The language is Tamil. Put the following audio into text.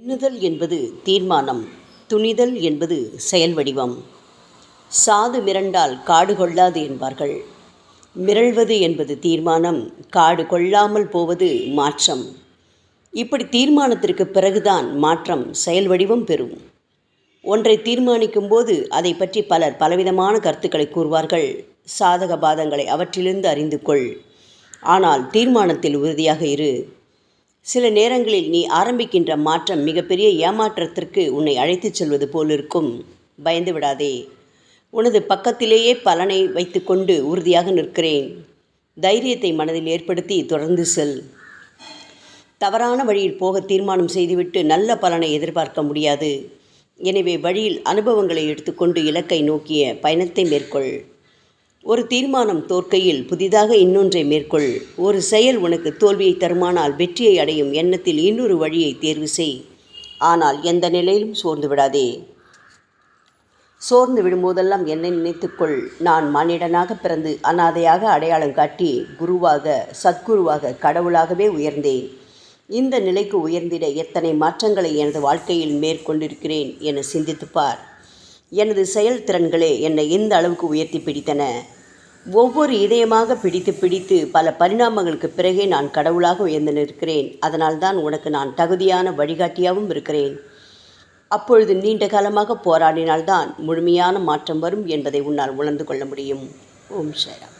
எண்ணுதல் என்பது தீர்மானம், துணிதல் என்பது செயல் வடிவம். சாது மிரண்டால் காடு கொள்ளாது என்பார்கள். மிரள்வது என்பது தீர்மானம், காடு கொள்ளாமல் போவது மாற்றம். இப்படி தீர்மானத்திற்கு பிறகுதான் மாற்றம் செயல் வடிவம் பெறும். ஒன்றை தீர்மானிக்கும் போது அதை பற்றி பலர் பலவிதமான கருத்துக்களை கூறுவார்கள். சாதக பாதங்களை அவற்றிலிருந்து அறிந்து கொள். ஆனால் தீர்மானத்தில் உறுதியாக இரு. சில நேரங்களில் நீ ஆரம்பிக்கின்ற மாற்றம் மிகப்பெரிய ஏமாற்றத்திற்கு உன்னை அழைத்துச் செல்வது போலிருக்கும். பயந்து விடாதே. உனது பக்கத்திலேயே பலனை வைத்துக்கொண்டு உறுதியாக நிற்கிறேன். தைரியத்தை மனதில் ஏற்படுத்தி தொடர்ந்து செல். தவறான வழியில் போக தீர்மானம் செய்துவிட்டு நல்ல பலனை எதிர்பார்க்க முடியாது. எனவே வழியில் அனுபவங்களை எடுத்துக்கொண்டு இலக்கை நோக்கிய பயணத்தை மேற்கொள். ஒரு தீர்மானம் தோற்கையில் புதிதாக இன்னொன்றை மேற்கொள். ஒரு செயல் உனக்கு தோல்வியை தருமானால் வெற்றியை அடையும் எண்ணத்தில் இன்னொரு வழியை தேர்வு செய். ஆனால் எந்த நிலையிலும் சோர்ந்து விடாதே. சோர்ந்து விடும்போதெல்லாம் என்னை நினைத்துக்கொள். நான் மானிடனாக பிறந்து அனாதையாக அடையாளம் காட்டி குருவாக, சத்குருவாக, கடவுளாகவே உயர்ந்தேன். இந்த நிலைக்கு உயர்ந்திட எத்தனை மாற்றங்களை எனது வாழ்க்கையில் மேற்கொண்டிருக்கிறேன் என சிந்தித்துப்பார். எனது செயல்திறன்களே என்னை இந்த அளவுக்கு உயர்த்தி பிடித்தன. ஒவ்வொரு இதயமாக பிடித்து பல பரிணாமங்களுக்கு பிறகே நான் கடவுளாக உயர்ந்து நிற்கிறேன். அதனால்தான் உனக்கு நான் தகுதியான வழிகாட்டியாகவும் இருக்கிறேன். அப்பொழுது நீண்ட காலமாக போராடினால்தான் முழுமையான மாற்றம் வரும் என்பதை உன்னால் உணர்ந்து கொள்ள முடியும். ஓம் சாய்ராம்.